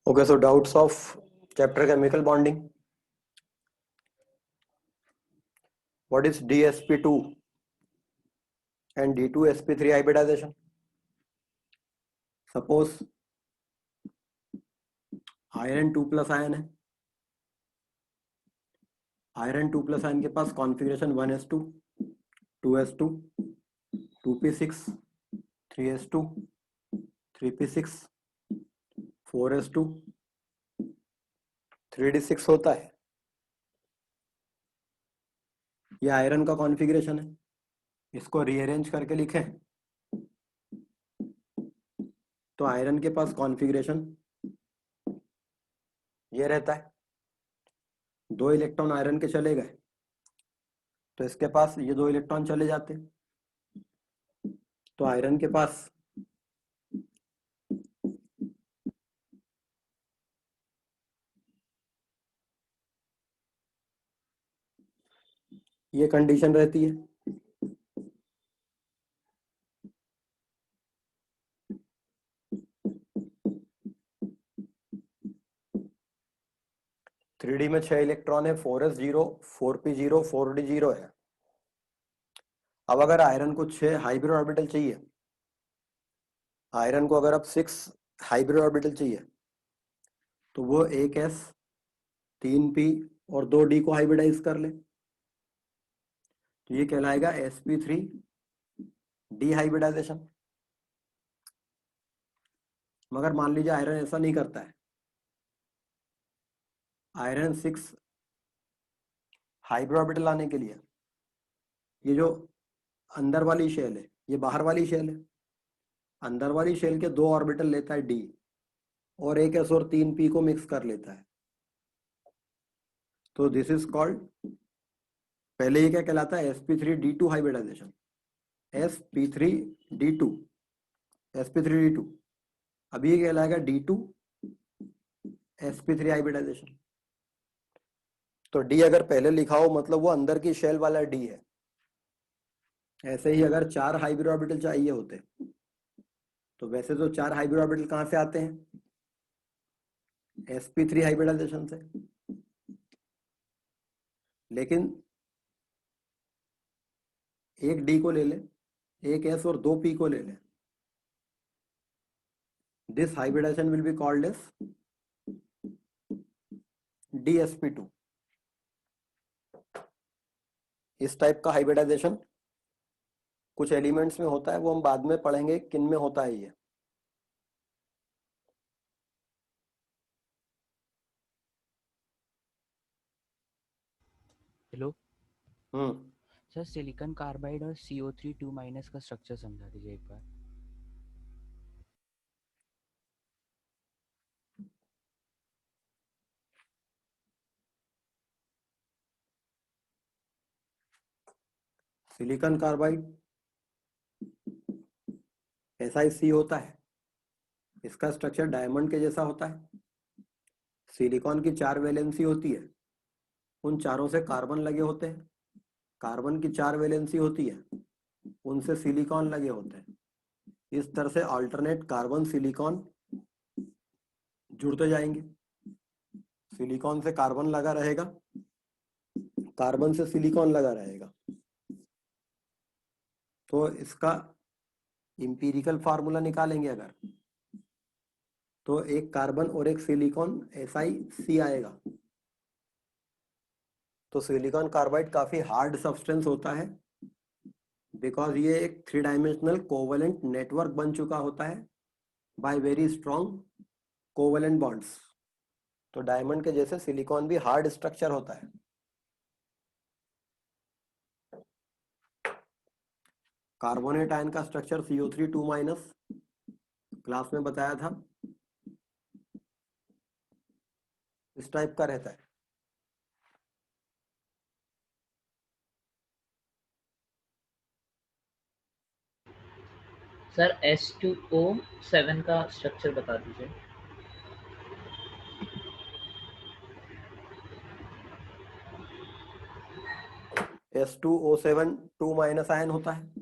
Okay, so doubts of chapter chemical bonding. What is dsp2 and d2sp3 hybridization? Suppose iron 2+ ion है, iron 2+ ion के पास configuration 1s2 2s2 2p6 3s2 3p6 4s2 3d6 होता है। ये iron का configuration है, इसको rearrange करके लिखें तो आयरन के पास कॉन्फ़िगरेशन ये रहता है। 2 इलेक्ट्रॉन आयरन के चले गए तो इसके पास ये 2 इलेक्ट्रॉन चले जाते, तो आयरन के पास ये कंडीशन रहती है। थ्री डी में 6 इलेक्ट्रॉन है, 4s0 4p0 4d0 है। अब अगर आयरन को 6 हाइब्रिड ऑर्बिटल चाहिए, आयरन को अगर अब 6 हाइब्रिड ऑर्बिटल चाहिए तो वो 1s 3p और 2d को हाइब्रिडाइज कर ले, तो ये कहलाएगा sp3 डिहाइब्रिडाइजेशन। मगर मान लीजिए आयरन ऐसा नहीं करता है, आयरन 6 हाइब्रिड ऑर्बिटल लाने के लिए ये जो अंदर वाली शेल है, ये बाहर वाली शेल है, अंदर वाली शेल के 2 ऑर्बिटल लेता है d और 1s और 3p को मिक्स कर लेता है, तो दिस इज कॉल्ड, पहले ये क्या कहलाता है sp3d2 हाइब्रिडाइजेशन, sp3d2 sp3d2। अभी ये कहलाएगा d2 sp3 हाइब्रिडाइजेशन। तो d अगर पहले लिखा हो मतलब वो अंदर की शेल वाला d है। ऐसे ही अगर 4 हाइब्रिड ऑर्बिटल चाहिए होते तो वैसे तो 4 हाइब्रिड ऑर्बिटल कहां से आते हैं, sp3 हाइब्रिडाइजेशन से, लेकिन एक d को ले ले, एक s और 2p को ले ले, this hybridisation will be called as dsp2। इस टाइप का हाइब्रिडाइजेशन कुछ एलिमेंट्स में होता है, वो हम बाद में पढ़ेंगे किन में होता है ये। हेलो हम्म सर, सिलिकॉन कार्बाइड और CO3 2- का स्ट्रक्चर समझा दीजिए एक बार। सिलिकॉन कार्बाइड SiC होता है, इसका स्ट्रक्चर डायमंड के जैसा होता है। सिलिकॉन की 4 वैलेंसी होती है, उन चारों से कार्बन लगे होते हैं, कार्बन की 4 वैलेंसी होती है, उनसे सिलिकॉन लगे होते हैं। इस तरह से अल्टरनेट कार्बन सिलिकॉन जुड़ते जाएंगे, सिलिकॉन से कार्बन लगा रहेगा, कार्बन से सिलिकॉन लगा रहेगा। तो इसका इंपीरिकल फार्मूला निकालेंगे अगर, तो एक कार्बन और एक सिलिकॉन SiC आएगा। तो सिलिकॉन कार्बाइड काफी हार्ड सब्सटेंस होता है, बिकॉज ये एक 3 डायमेंशनल कोवेलेंट नेटवर्क बन चुका होता है by very strong covalent bonds. तो डायमंड के जैसे सिलिकॉन भी हार्ड स्ट्रक्चर होता है। कार्बोनेट आयन का स्ट्रक्चर CO3 2- क्लास में बताया था, इस टाइप का रहता है। सर H2O7 का स्ट्रक्चर बता दीजिए। H2O7 2- आयन होता है,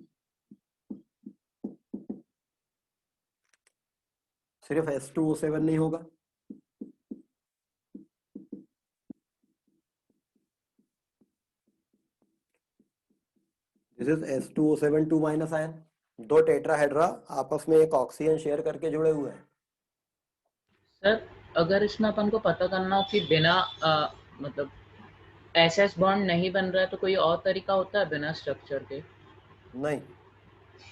सिर्फ H2O7 नहीं होगा, this is S2O7 2 minus ion. दो टेट्राहेड्रा आपस में एक ऑक्सीजन शेयर करके जुड़े हुए हैं। सर अगर इसमें अपन को पता करना हो कि बिना मतलब SS बॉन्ड नहीं बन रहा है तो कोई और तरीका होता है बिना स्ट्रक्चर के? नहीं,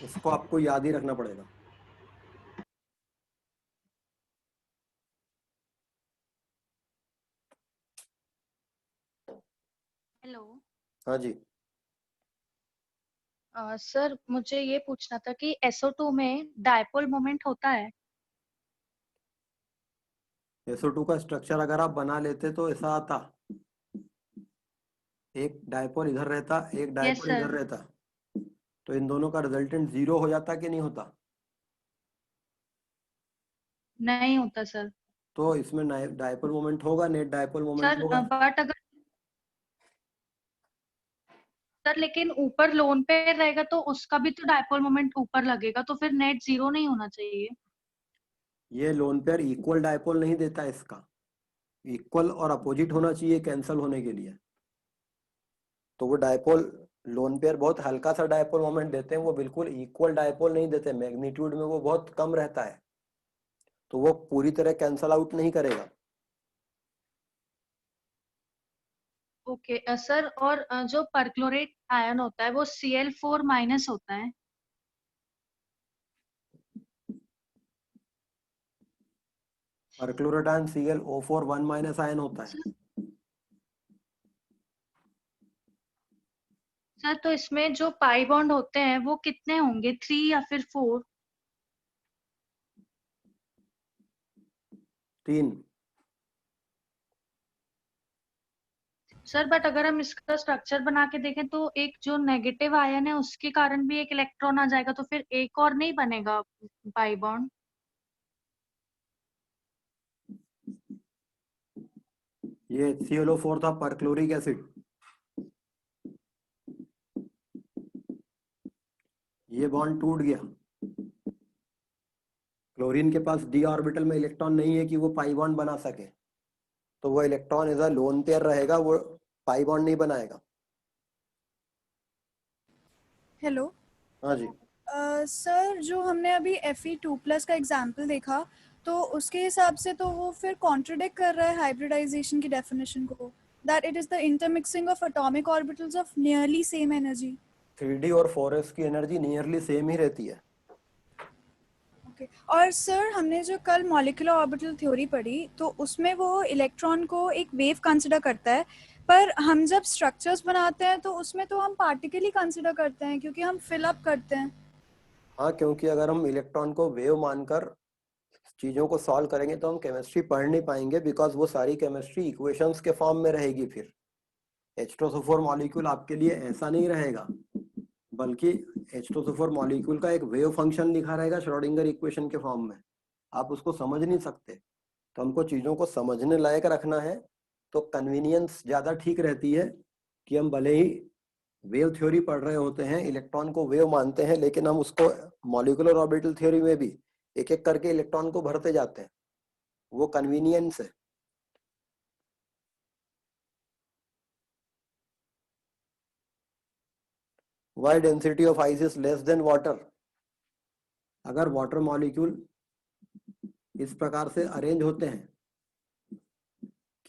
इसको आपको याद ही रखना पड़ेगा। हेलो हाँ जी, सर, मुझे ये पूछना था कि SO2 में डायपोल मोमेंट होता है? SO2 का स्ट्रक्चर अगर आप बना लेते तो ऐसा आता, एक डायपोल इधर रहता, एक यस डायपोल इधर सर। रहता, तो इन दोनों का रिजल्टेंट 0 हो जाता कि नहीं होता? नहीं होता सर। तो इसमें डायपोल मोमेंट होगा, नेट डायपोल मोमेंट सर होगा। बट अगर सर लेकिन ऊपर लोन पे रहेगा तो उसका भी तो डायपोल मोमेंट ऊपर लगेगा, तो फिर नेट 0 नहीं होना चाहिए। ये लोन पेयर इक्वल डायपोल नहीं देता, इसका इक्वल और अपोजिट होना चाहिए कैंसल होने के लिए। तो वो डायपोल, लोन पेयर बहुत हल्का सा डायपोल मोमेंट देते हैं, वो बिल्कुल इक्वल डायपोल नहीं देते, मैग्नीट्यूड में वो बहुत कम रहता है, तो वो पूरी तरह कैंसल आउट नहीं करेगा। ओके सर, और जो परक्लोरेट आयन होता है वो Cl4 माइनस होता है। Perchlorate ion ClO4 1 minus ion होता है। सर तो इसमें जो पाई बॉन्ड होते हैं वो कितने होंगे, 3 या फिर 4? 3। सर बट अगर हम इसका स्ट्रक्चर बना के देखें तो एक जो नेगेटिव आयन है उसके कारण भी एक इलेक्ट्रॉन आ जाएगा, तो फिर एक और नहीं बनेगा पाई बॉन्ड? ये ClO4 था, परक्लोरिक एसिड। ये बॉन्ड टूट गया, क्लोरीन के पास d ऑर्बिटल में इलेक्ट्रॉन नहीं है कि वो पाई बॉन्ड बना सके, तो वो electron as a lone pair रहेगा, वो पाई बॉन्ड नहीं बनाएगा। हेलो हाँ जी, सर, जो हमने अभी Fe2+ का एग्जाम्पल देखा तो उसके हिसाब से तो वो फिर कॉन्ट्रडिक्ट कर रहा है हाइब्रिडाइजेशन की डेफिनेशन को, that it is the intermixing of atomic orbitals of nearly same energy. 3D और 4s की एनर्जी नियरली सेम ही रहती है। ओके, और सर हमने जो कल मॉलिक्यूलर ऑर्बिटल थ्योरी पढ़ी तो उसमें वो इलेक्ट्रॉन को एक वेव कंसिडर करता है, पर हम जब स्ट्रक्चर्स बनाते हैं तो उसमें तो हम पार्टिकल ही कंसिडर करते हैं क्योंकि हम फिल अप करते हैं। हाँ, क्योंकि अगर हम इलेक्ट्रॉन को वेव मानकर चीजों को सॉल्व करेंगे तो हम केमिस्ट्री पढ़ नहीं पाएंगे, बिकॉज वो सारी केमिस्ट्री इक्वेशंस के फॉर्म में रहेगी। फिर H2SO4 मॉलिक्यूल आपके लिए ऐसा नहीं रहेगा, बल्कि H2SO4 मॉलिक्यूल का एक वेव फंक्शन लिखा रहेगा श्रोडिंगर इक्वेशन के फॉर्म में, आप उसको समझ नहीं सकते। तो हमको चीजों को समझने लायक रखना है, तो कन्वीनियंस ज्यादा ठीक रहती है कि हम भले ही वेव थ्योरी पढ़ रहे होते हैं, इलेक्ट्रॉन को वेव मानते हैं, लेकिन हम उसको मॉलिक्यूलर ऑर्बिटल थ्योरी में भी एक एक करके इलेक्ट्रॉन को भरते जाते हैं, वो कन्वीनियंस है। Why density of ice is less than water? अगर वाटर मॉलिक्यूल इस प्रकार से अरेंज होते हैं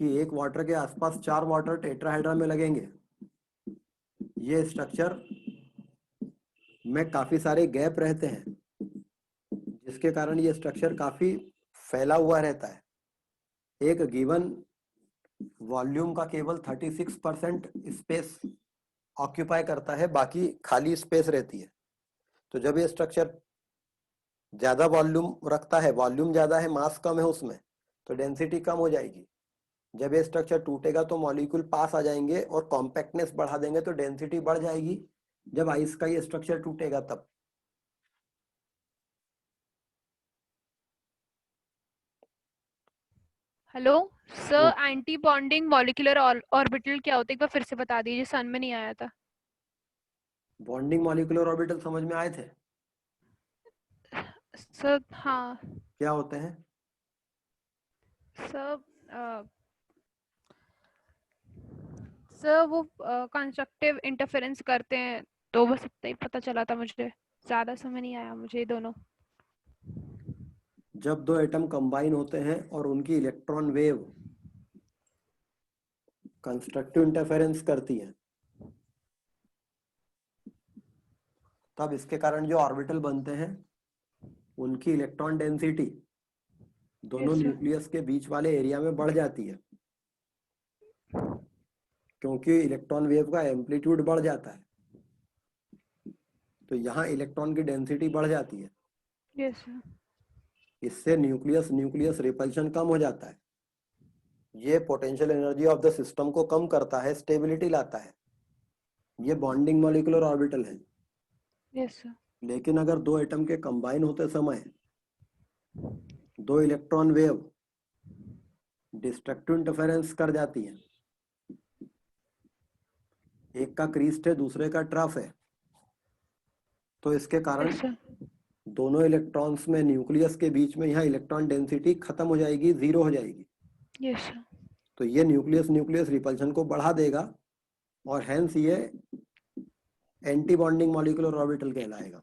कि एक वाटर के आसपास 4 वाटर टेट्राहेड्रा में लगेंगे, ये स्ट्रक्चर में काफी सारे गैप रहते हैं, जिसके कारण ये स्ट्रक्चर काफी फैला हुआ रहता है। एक गिवन वॉल्यूम का केवल 36% स्पेस ऑक्यूपाई करता है, बाकी खाली स्पेस रहती है। तो जब ये स्ट्रक्चर ज्यादा वॉल्यूम रखता है, वॉल्यूम ज्यादा है, मास कम है उसमें, तो डेंसिटी कम हो जाएगी। जब ये स्ट्रक्चर टूटेगा तो मॉलिक्यूल पास आ जाएंगे और कॉम्पैक्टनेस बढ़ा देंगे, तो डेंसिटी बढ़ जाएगी। जब आइस का ये स्ट्रक्चर टूटेगा तब। Hello sir, anti bonding molecular orbital क्या होता है, एक बार फिर से बता दीजिए, सन में नहीं आया था। बॉन्डिंग मॉलिक्यूलर ऑर्बिटल समझ में आए थे? सर हाँ क्या होते हैं? सर, सर वो कंस्ट्रक्टिव इंटरफेरेंस करते हैं तो बस इतना ही पता चला था मुझे, ज्यादा समझ नहीं आया मुझे ये दोनों। जब दो एटम कंबाइन होते हैं और उनकी इलेक्ट्रॉन वेव कंस्ट्रक्टिव इंटरफेरेंस करती है, तब इसके कारण जो ऑर्बिटल बनते हैं उनकी इलेक्ट्रॉन डेंसिटी दोनों Yes, sir. न्यूक्लियस के बीच वाले एरिया में बढ़ जाती है, क्योंकि इलेक्ट्रॉन वेव का एम्पलीट्यूड बढ़ जाता है, तो यहाँ इलेक्ट्रॉन की डेंसिटी बढ़ जाती है। Yes, sir. इससे न्यूक्लियस न्यूक्लियस रिपल्शन कम हो जाता है। ये potential energy of the system को कम करता है, स्टेबिलिटी लाता है। ये बॉन्डिंग मॉलिक्यूलर ऑर्बिटल है। Yes, sir. लेकिन अगर दो एटम के कंबाइन होते समय दो इलेक्ट्रॉन वेव डिस्ट्रक्टिव इंटरफेरेंस कर जाती है, एक का क्रीस्ट है दूसरे का ट्रफ है, तो इसके कारण Yes, sir. दोनों इलेक्ट्रॉन्स में न्यूक्लियस के बीच में यहाँ इलेक्ट्रॉन डेंसिटी खत्म हो जाएगी, जीरो हो जाएगी। Yes, sir. तो ये न्यूक्लियस न्यूक्लियस रिपल्शन को बढ़ा देगा और हेंस ये एंटी बॉन्डिंग मॉलिक्यूलर ऑर्बिटल कहलाएगा।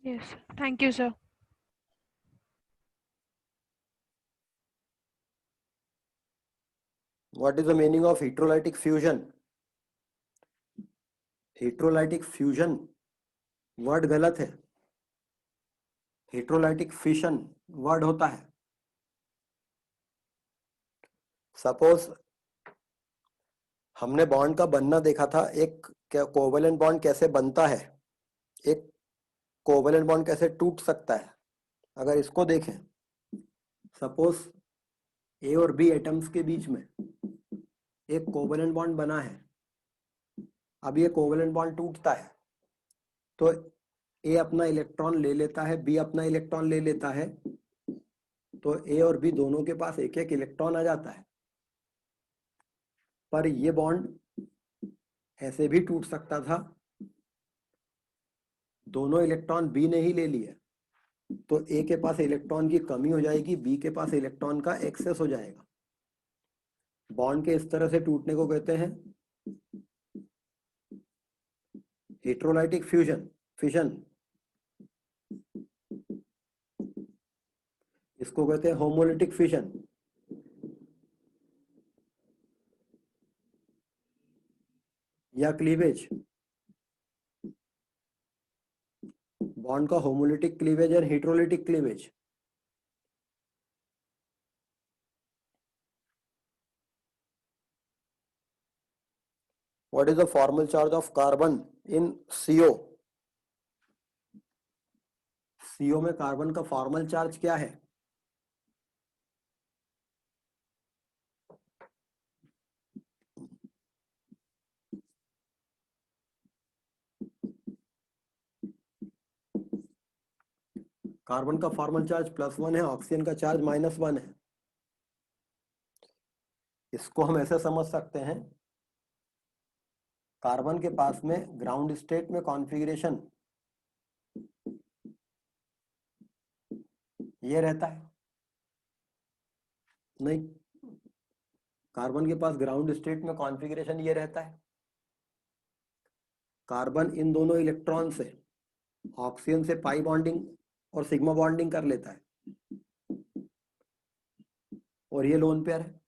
Yes, sir. Thank you, sir. What is the meaning of heterolytic fusion? Heterolytic fusion word गलत है, हेट्रोलाइटिक फिशन वर्ड होता है। सपोज हमने बॉन्ड का बनना देखा था, एक कोवेलेंट बॉन्ड कैसे बनता है, एक कोवेलेंट बॉन्ड कैसे टूट सकता है। अगर इसको देखें, सपोज ए और बी एटम्स के बीच में एक कोवेलेंट बॉन्ड बना है। अब ये कोवेलेंट बॉन्ड टूटता है तो ए अपना इलेक्ट्रॉन ले लेता है, बी अपना इलेक्ट्रॉन ले लेता है, तो ए और बी दोनों के पास एक एक इलेक्ट्रॉन आ जाता है। पर ये बॉन्ड ऐसे भी टूट सकता था, दोनों इलेक्ट्रॉन बी ने ही ले लिए, तो ए के पास इलेक्ट्रॉन की कमी हो जाएगी, बी के पास इलेक्ट्रॉन का एक्सेस हो जाएगा। बॉन्ड के इस तरह से टूटने को कहते हैं हेट्रोलाइटिक फ्यूजन, फिशन। इसको कहते हैं होमोलिटिक फिशन या क्लीवेज। बॉन्ड का होमोलिटिक क्लीवेज और heterolytic cleavage. What is the formal charge of carbon in CO? CO में कार्बन का फॉर्मल चार्ज क्या है? कार्बन का फॉर्मल चार्ज +1 है, ऑक्सीजन का चार्ज -1 है। इसको हम ऐसे समझ सकते हैं, कार्बन के पास में ग्राउंड स्टेट में कॉन्फ़िगरेशन ये रहता है, नहीं, कार्बन के पास ग्राउंड स्टेट में कॉन्फ़िगरेशन ये रहता है। कार्बन इन दोनों इलेक्ट्रॉन से ऑक्सीजन से पाई बॉन्डिंग और सिग्मा बॉन्डिंग कर लेता है और ये लोन पेयर है।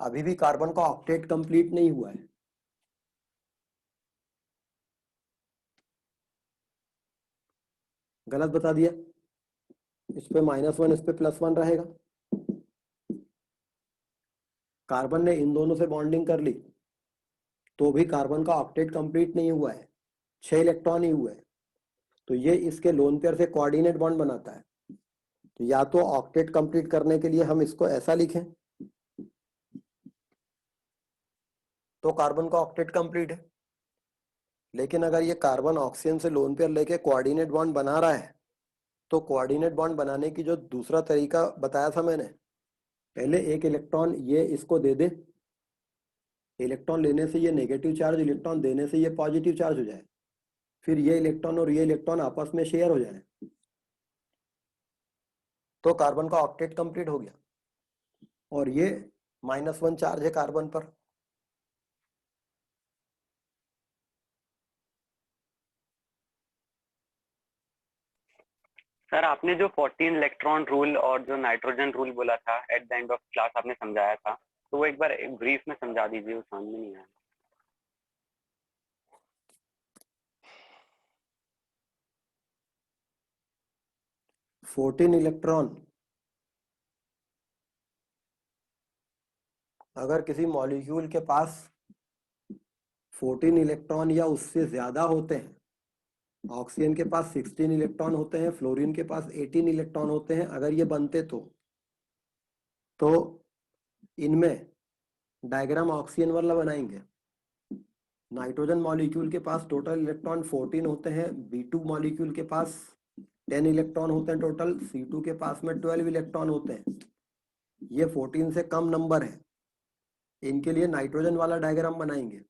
अभी भी कार्बन का ऑक्टेट कंप्लीट नहीं हुआ है। गलत बता दिया, इस पे -1 इस पे +1 रहेगा। कार्बन ने इन दोनों से बॉन्डिंग कर ली तो भी कार्बन का ऑक्टेट कंप्लीट नहीं हुआ है, 6 इलेक्ट्रॉन ही हुए हैं, तो ये इसके लोन पेयर से कोऑर्डिनेट बॉन्ड बनाता है। तो या तो ऑक्टेट कंप्लीट करने के लिए हम इसको ऐसा लिखें तो कार्बन का ऑक्टेट कंप्लीट है, लेकिन अगर ये कार्बन ऑक्सीजन से लोन पेयर लेके कोऑर्डिनेट बॉन्ड बना रहा है तो कोऑर्डिनेट बॉन्ड बनाने की जो दूसरा तरीका बताया था मैंने, पहले एक इलेक्ट्रॉन ये इसको दे दे, इलेक्ट्रॉन लेने से ये नेगेटिव चार्ज, इलेक्ट्रॉन देने से ये पॉजिटिव चार्ज हो जाए, फिर ये इलेक्ट्रॉन और ये इलेक्ट्रॉन आपस में शेयर हो जाए, तो कार्बन का ऑक्टेट कंप्लीट हो गया। और ये -1 चार्ज है कार्बन पर, सर आपने जो 14 इलेक्ट्रॉन रूल और जो नाइट्रोजन रूल बोला था at the end of class आपने समझाया था, तो वो एक बार ब्रीफ में समझा दीजिए, वो समझ में नहीं आया। 14 इलेक्ट्रॉन अगर किसी मॉलिक्यूल के पास 14 इलेक्ट्रॉन या उससे ज्यादा होते हैं, ऑक्सीजन के पास 16 इलेक्ट्रॉन होते हैं, फ्लोरीन के पास 18 इलेक्ट्रॉन होते हैं, अगर ये बनते तो इनमें डायग्राम ऑक्सीजन वाला बनाएंगे। नाइट्रोजन मॉलिक्यूल के पास टोटल इलेक्ट्रॉन 14 होते हैं, B2 मॉलिक्यूल के पास 10 इलेक्ट्रॉन होते हैं टोटल, C2 के पास में 12 इलेक्ट्रॉन होते हैं। ये 14 से कम नंबर है, इनके लिए नाइट्रोजन वाला डायग्राम बनाएंगे,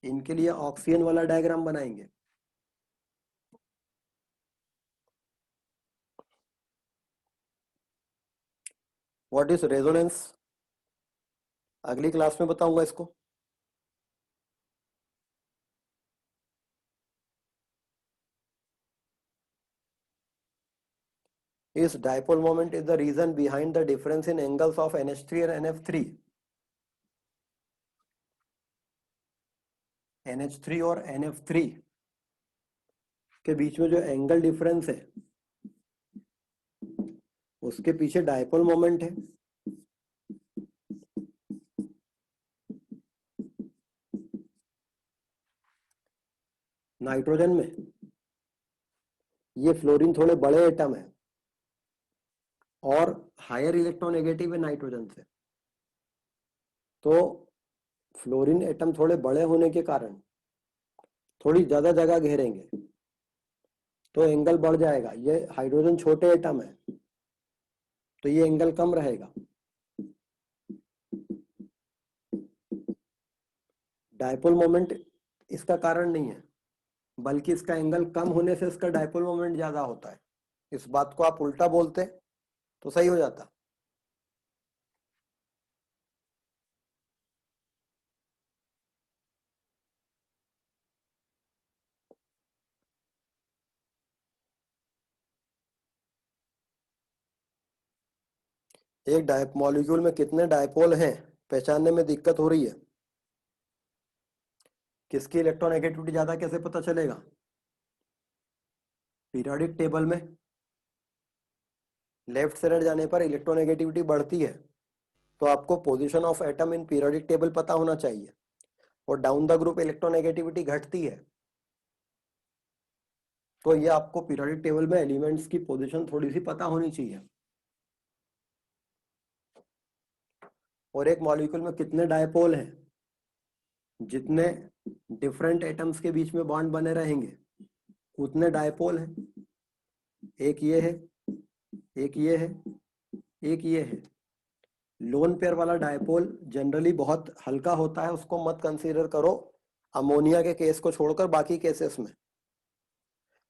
इनके लिए ऑक्सीजन वाला डायग्राम बनाएंगे। व्हाट इज रेजोनेंस अगली क्लास में बताऊंगा इसको। इस dipole moment is the reason behind the difference in angles of NH3 और NF3। NH3 और NF3 के बीच में जो एंगल डिफरेंस है उसके पीछे डाइपोल मोमेंट है। नाइट्रोजन में ये फ्लोरीन थोड़े बड़े एटम है और हायर इलेक्ट्रोनेगेटिव है नाइट्रोजन से, तो फ्लोरीन एटम थोड़े बड़े होने के कारण थोड़ी ज्यादा जगह घेरेंगे तो एंगल बढ़ जाएगा। ये हाइड्रोजन छोटे एटम है तो ये एंगल कम रहेगा। डाइपोल मोमेंट इसका कारण नहीं है, बल्कि इसका एंगल कम होने से इसका डाइपोल मोमेंट ज्यादा होता है। इस बात को आप उल्टा बोलते तो सही हो जाता। एक मॉलिक्यूल में कितने डाइपोल हैं पहचानने में दिक्कत हो रही है। किसकी इलेक्ट्रोनेगेटिविटी ज्यादा कैसे पता चलेगा? पीरियोडिक टेबल में लेफ्ट से राइट जाने पर इलेक्ट्रोनेगेटिविटी बढ़ती है, तो आपको position of atom in periodic table पता होना चाहिए, और डाउन द ग्रुप इलेक्ट्रोनेगेटिविटी घटती है, तो ये आपको पीरियोडिक टेबल में एलिमेंट्स की पोजीशन थोड़ी सी पता होनी चाहिए। और एक मॉलिक्यूल में कितने डायपोल हैं, जितने डिफरेंट एटम्स के बीच में बॉन्ड बने रहेंगे उतने डायपोल हैं। एक ये है, एक ये है, एक ये है। लोन पेयर वाला डायपोल जनरली बहुत हल्का होता है, उसको मत कंसीडर करो अमोनिया के केस को छोड़कर बाकी केसेस में।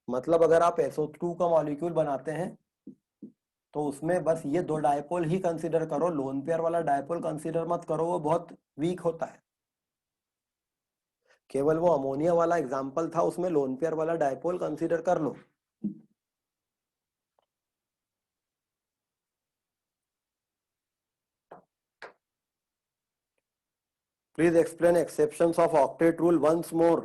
मतलब अगर आप SO2 का मॉलिक्यूल बनाते हैं तो उसमें बस ये दो डायपोल ही कंसीडर करो, लोन पेयर वाला डायपोल कंसीडर मत करो, वो बहुत वीक होता है। केवल वो अमोनिया वाला एग्जांपल था, उसमें लोन पेयर वाला डायपोल कंसीडर कर लो। Please explain exceptions of octet rule once more.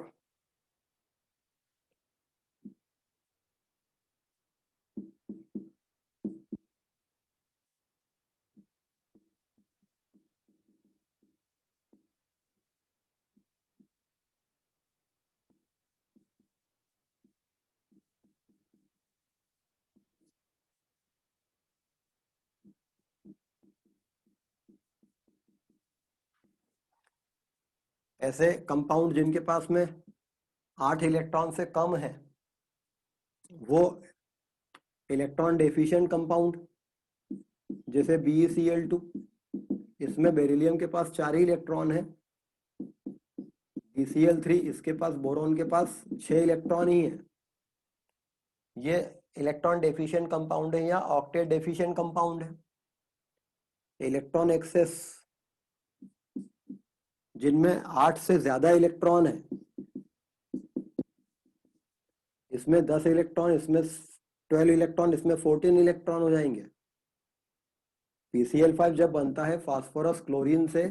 ऐसे कंपाउंड जिनके पास में 8 इलेक्ट्रॉन से कम है वो इलेक्ट्रॉन डेफिशिएंट कंपाउंड, जैसे BeCl2, इसमें बेरिलियम के पास 4 ही इलेक्ट्रॉन है। BCl3, इसके पास बोरॉन के पास 6 इलेक्ट्रॉन ही है। ये इलेक्ट्रॉन डेफिशिएंट कंपाउंड है या ऑक्टेट डेफिशिएंट कंपाउंड है। इलेक्ट्रॉन एक्सेस जिनमें 8 से ज्यादा इलेक्ट्रॉन है, इसमें 10 इलेक्ट्रॉन, इसमें 12 इलेक्ट्रॉन, इसमें 14 इलेक्ट्रॉन हो जाएंगे। PCl5 जब बनता है फास्फोरस क्लोरीन से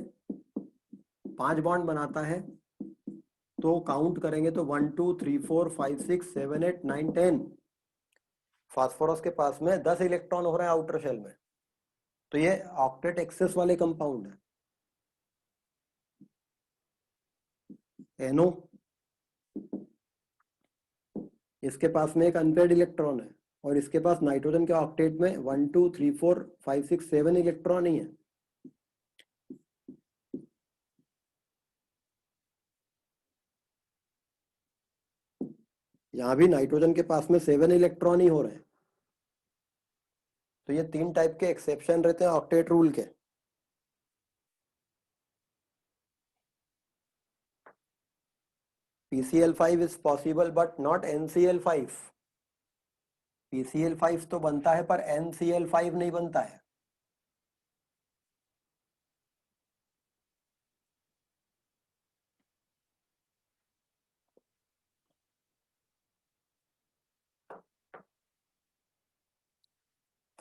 5 बॉन्ड बनाता है, तो काउंट करेंगे तो 1 2 3 4 5 6 7 8 9 10, फास्फोरस के पास में 10 इलेक्ट्रॉन हो रहे हैं आउटर शेल में। तो ये ऑक्टेट एक्सेस वाले कंपाउंड है। NO, इसके पास में एक अनपेयर्ड इलेक्ट्रॉन है, और इसके पास नाइट्रोजन के ऑक्टेट में 1 2 3 4 5 6 7 इलेक्ट्रॉन ही है। यहां भी नाइट्रोजन के पास में 7 इलेक्ट्रॉन ही हो रहे हैं। तो ये 3 टाइप के एक्सेप्शन रहते हैं ऑक्टेट रूल के। PCl5 is possible but not NCl5। PCl5 तो बनता है पर NCl5 नहीं बनता है।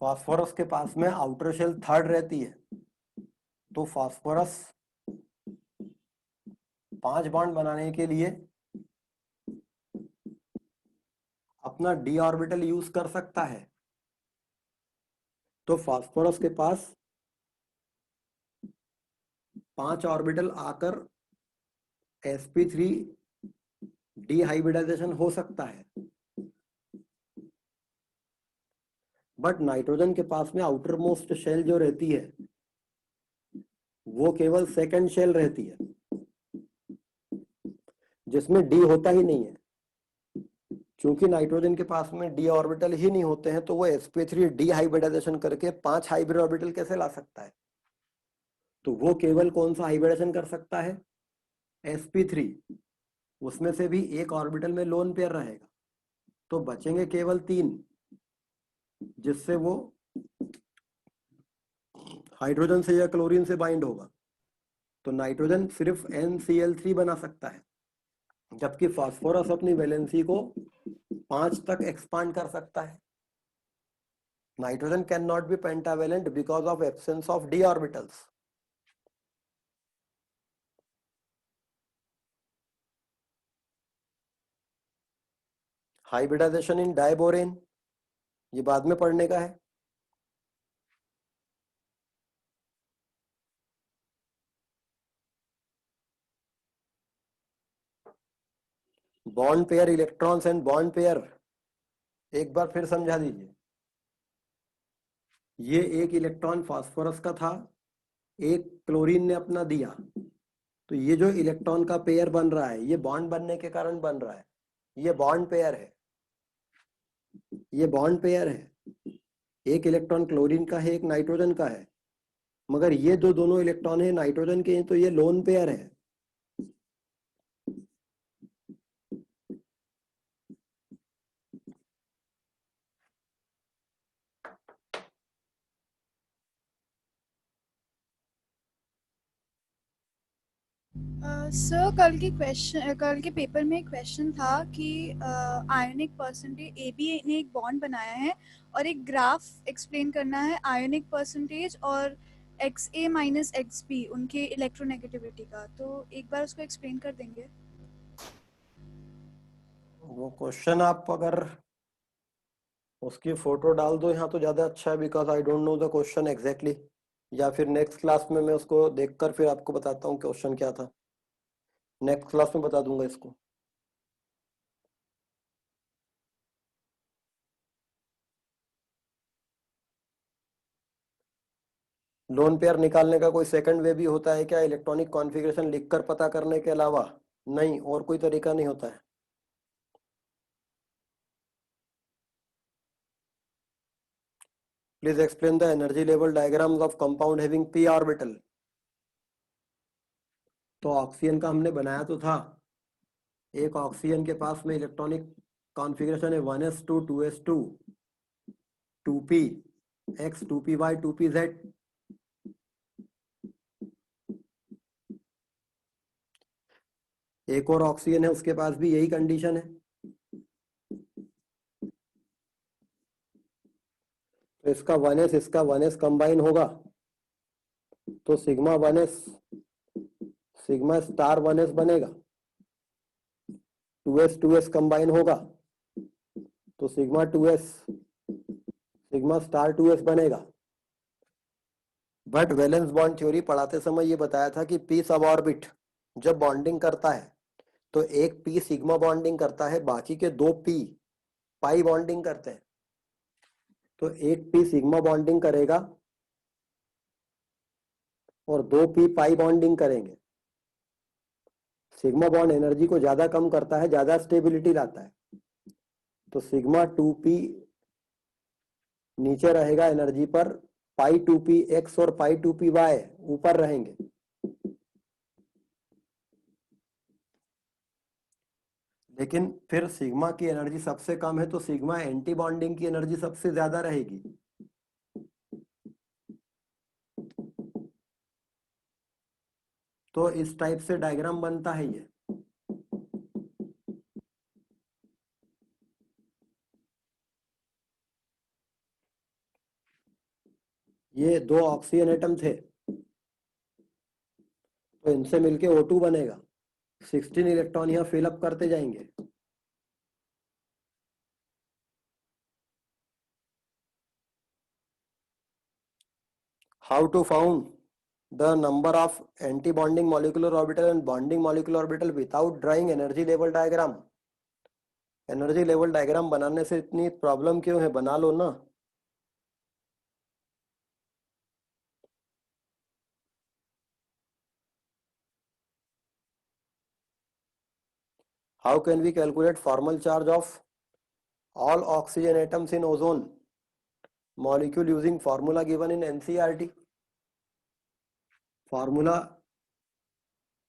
फास्फोरस के पास में आउटर शेल थर्ड रहती है, तो फास्फोरस 5 बॉन्ड बनाने के लिए अपना d ऑर्बिटल यूज कर सकता है। तो फास्फोरस के पास 5 ऑर्बिटल आकर sp3 डिहाइब्रिडाइजेशन हो सकता है। बट नाइट्रोजन के पास में आउटर मोस्ट शेल जो रहती है वो केवल सेकंड शेल रहती है, जिसमें d होता ही नहीं है। क्योंकि नाइट्रोजन के पास में d ऑर्बिटल ही नहीं होते हैं, तो वो sp3 डिहाइब्रिडाइजेशन करके 5 हाइब्रिड ऑर्बिटल कैसे ला सकता है? तो वो केवल कौन सा हाइब्रिडेशन कर सकता है? sp3। उसमें से भी एक ऑर्बिटल में लोन पेयर रहेगा, तो बचेंगे केवल 3, जिससे वो हाइड्रोजन से या क्लोरीन से बाइंड होगा। तो नाइट्रोजन सिर्फ NCl3 बना सकता है, जबकि फास्फोरस अपनी वैलेंसी को 5 तक एक्सपांड कर सकता है। Nitrogen can not be pentavalent because of absence of d orbitals. Hybridization in diborane, ये बाद में पढ़ने का है। Bond pair electrons and bond pair एक बार फिर समझा दीजिए। ये एक इलेक्ट्रॉन फास्फोरस का था, एक क्लोरीन ने अपना दिया, तो ये जो इलेक्ट्रॉन का पेयर बन रहा है ये बॉन्ड बनने के कारण बन रहा है। ये बॉन्ड पेयर है, ये बॉन्ड पेयर है। एक इलेक्ट्रॉन क्लोरीन का है, एक नाइट्रोजन का है, मगर ये जो दोनों इलेक्ट्रॉन है नाइट्रोजन के हैं, तो ये लोन पेयर है। सर कल के पेपर में एक क्वेश्चन था कि आयोनिक परसेंटेज AB ने एक बॉन्ड बनाया है और एक ग्राफ एक्सप्लेन करना है आयोनिक परसेंटेज और XA माइनस XB उनके इलेक्ट्रोनेगेटिविटी का। तो एक बार उसको एक्सप्लेन कर देंगे? वो क्वेश्चन आप अगर उसकी फोटो डाल दो यहाँ तो ज्यादा अच्छा है, because I don't know the question exactly. या फिर नेक्स्ट क्लास में मैं उसको देखकर फिर आपको बताता हूँ क्वेश्चन क्या था। नेक्स्ट क्लास में बता दूंगा इसको। लोन पेयर निकालने का कोई सेकंड वे भी होता है क्या, इलेक्ट्रॉनिक कॉन्फ़िगरेशन लिखकर पता करने के अलावा? नहीं, और कोई तरीका नहीं होता है। Please explain the energy level diagrams of compound having p orbital. तो ऑक्सीजन का हमने बनाया तो था। एक ऑक्सीजन के पास में इलेक्ट्रॉनिक कॉन्फ़िगरेशन है 1s2 2s2 2p x 2py 2pz। एक और ऑक्सीजन है, उसके पास भी यही कंडीशन है। तो इसका 1s इसका 1s कंबाइन होगा तो sigma 1s sigma star 1s बनेगा, 2s कंबाइन होगा तो sigma 2s sigma star 2s बनेगा। बट वैलेंस बॉन्ड थ्योरी पढ़ाते समय ये बताया था कि p सब ऑर्बिट जब बॉन्डिंग करता है तो एक p सिग्मा बॉन्डिंग करता है, बाकी के 2 p पाई बॉन्डिंग करते हैं। तो एक p सिग्मा बॉन्डिंग करेगा और 2 p पाई बॉन्डिंग करेंगे। सिग्मा बॉन्ड एनर्जी को ज्यादा कम करता है, ज्यादा स्टेबिलिटी लाता है। तो सिग्मा 2p नीचे रहेगा एनर्जी पर, पाई 2p x और पाई 2p y ऊपर रहेंगे। लेकिन फिर सिग्मा की एनर्जी सबसे कम है तो सिग्मा एंटी बॉन्डिंग की एनर्जी सबसे ज्यादा रहेगी। तो इस टाइप से डायग्राम बनता है ये 2 ऑक्सीजन एटम थे तो इनसे मिलके O2 बनेगा। 16 इलेक्ट्रॉन यहां फिलअप करते जाएंगे। How to found the number of anti-bonding molecular orbital and bonding molecular orbital without drawing energy level diagram? Energy level diagram बनाने से इतनी प्रॉब्लम क्यों है, बना लो ना। How can we calculate formal charge of all oxygen atoms in ozone molecule using formula given in NCERT? Formula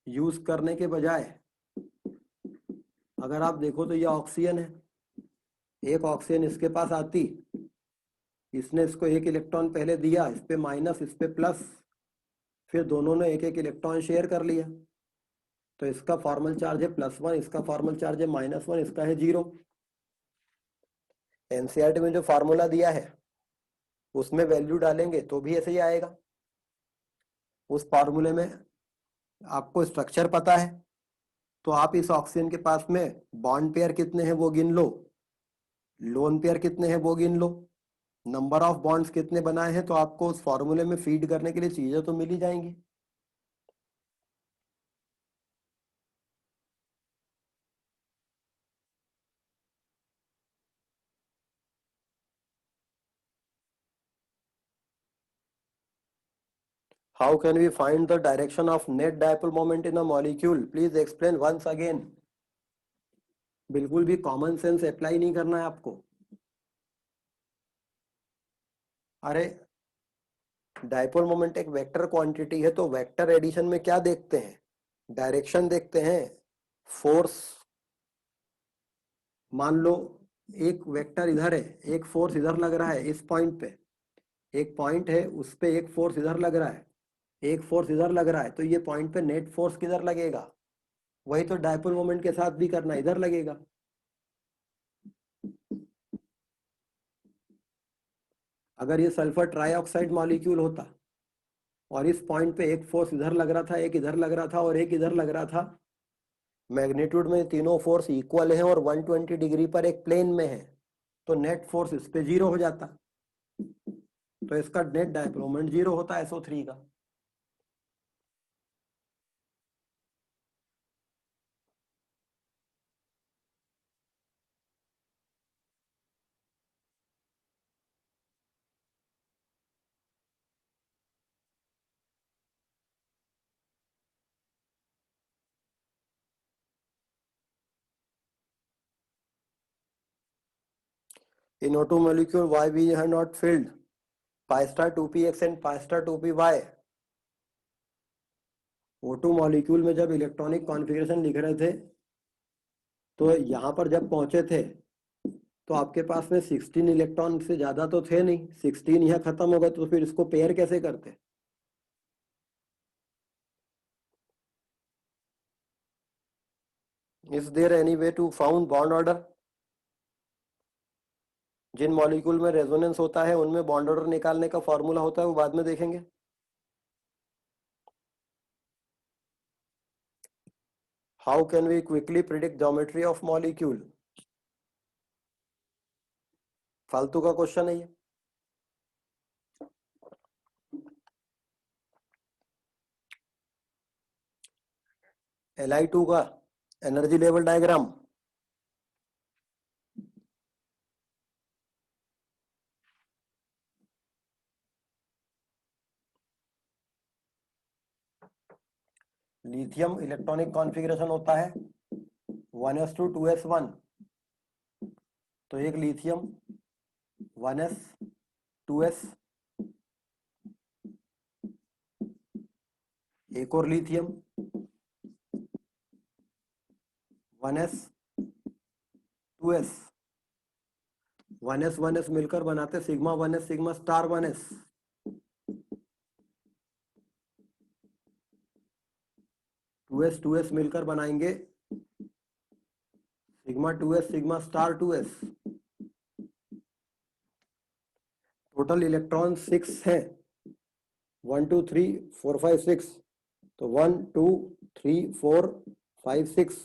use करने के बजाय अगर आप देखो तो ये ऑक्सीजन है, एक ऑक्सीजन इसके पास आती, इसने इसको एक इलेक्ट्रॉन पहले दिया, इस पे माइनस इस पे प्लस, फिर दोनों ने एक एक इलेक्ट्रॉन शेयर कर लिया। तो इसका फॉर्मल चार्ज है +1, इसका फॉर्मल चार्ज है -1, इसका है 0। एनसीईआरटी में जो फॉर्मूला दिया है उसमें वैल्यू डालेंगे तो भी ऐसे ही आएगा। उस फॉर्मूले में आपको स्ट्रक्चर पता है तो आप इस ऑक्सीजन के पास में बॉन्ड पेयर कितने हैं वो गिन लो, लोन पेयर कितने हैं वो गिन लो, नंबर ऑफ बॉन्ड्स कितने बनाए हैं, तो आपको उस फॉर्मूले में फीड करने के लिए चीजें तो मिल ही जाएंगी। How can we find the direction of net dipole moment in a molecule? Please explain once again. बिल्कुल भी कॉमन सेंस अप्लाई नहीं करना है आपको। अरे डाइपोल मोमेंट एक वेक्टर क्वांटिटी है तो वेक्टर एडिशन में क्या देखते हैं, डायरेक्शन देखते हैं, फोर्स। मान लो एक वेक्टर इधर है, एक फोर्स इधर लग रहा है, इस पॉइंट पे एक पॉइंट है, उस पे एक फोर्स इधर लग रहा है, एक फोर्स इधर लग रहा है, तो ये पॉइंट पे नेट फोर्स किधर लगेगा, वही तो डाइपोल मोमेंट के साथ भी करना, इधर लगेगा। अगर ये सल्फर ट्राइऑक्साइड मॉलिक्यूल होता और इस पॉइंट पे एक फोर्स इधर लग रहा था, एक इधर लग रहा था और एक इधर लग रहा था, मैग्नीट्यूड में तीनों फोर्स इक्वल है और 120 डिग्री पर एक प्लेन में है, तो नेट फोर्स इस पे 0 हो जाता, तो इसका नेट डाइपोल मोमेंट 0 होता है SO3 का। In O2 molecule, why we are not filled pi star 2px and pi star 2py? O2 molecule में जब इलेक्ट्रॉनिक कॉन्फ़िगरेशन लिख रहे थे तो यहां पर जब पहुंचे थे तो आपके पास में 16 इलेक्ट्रॉन से ज्यादा तो थे नहीं, 16 यहां खत्म हो गए, तो फिर इसको पेयर कैसे करते? Is there any way to found bond order? जिन मॉलिक्यूल में रेजोनेंस होता है उनमें बॉन्ड ऑर्डर निकालने का फॉर्मूला होता है, वो बाद में देखेंगे। How can we quickly predict geometry of molecule? फालतू का क्वेश्चन है ये। Li2 का energy level diagram, lithium electronic configuration होता है 1s2 2s1, तो एक लिथियम 1s 2s, एक और lithium 1s 2s, 1s 1s मिलकर बनाते sigma 1s sigma star 1s। Two S मिलकर बनाएंगे sigma 2s sigma star 2s। Total electron 6 है, 1 2 3 4 5 6, तो 1 2 3 4 5 6।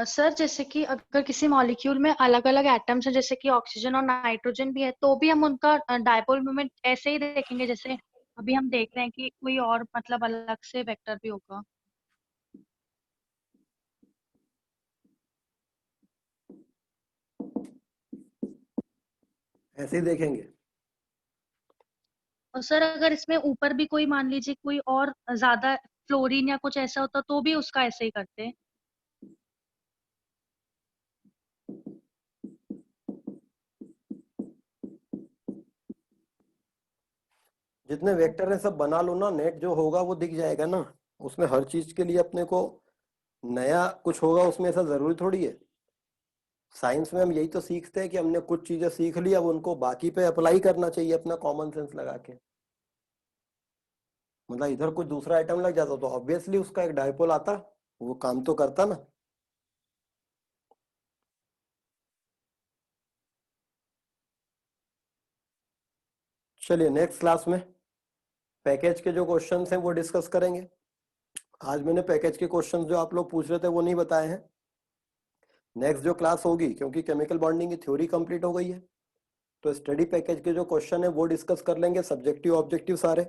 सर जैसे कि अगर किसी मॉलिक्यूल में अलग अलग एटम्स है, जैसे कि ऑक्सीजन और नाइट्रोजन भी है, तो भी हम उनका डायपोल मोमेंट ऐसे ही देखेंगे जैसे अभी हम देख रहे हैं कि कोई और मतलब अलग से वेक्टर भी होगा? ऐसे ही देखेंगे। और सर अगर इसमें ऊपर भी कोई मान लीजिए कोई और ज्यादा फ्लोरीन या कुछ ऐसा होता तो भी उसका ऐसे ही करते? जितने वेक्टर हैं सब बना लो ना, नेट जो होगा वो दिख जाएगा ना। उसमें हर चीज के लिए अपने को नया कुछ होगा उसमें, ऐसा जरूरी थोड़ी है। साइंस में हम यही तो सीखते हैं कि हमने कुछ चीजें सीख ली, अब उनको बाकी पे अप्लाई करना चाहिए अपना कॉमन सेंस लगा के। मतलब इधर कुछ दूसरा आइटम लग जाता तो ऑब्वियसली उसका एक डायपोल आता, वो काम तो करता ना। चलिए नेक्स्ट क्लास में पैकेज के जो क्वेश्चंस हैं वो डिस्कस करेंगे। आज मैंने पैकेज के क्वेश्चंस जो आप लोग पूछ रहे थे वो नहीं बताए हैं। नेक्स्ट जो क्लास होगी, क्योंकि केमिकल बॉन्डिंग की थ्योरी कंप्लीट हो गई है, तो स्टडी पैकेज के जो क्वेश्चन है वो डिस्कस कर लेंगे, सब्जेक्टिव ऑब्जेक्टिव सारे।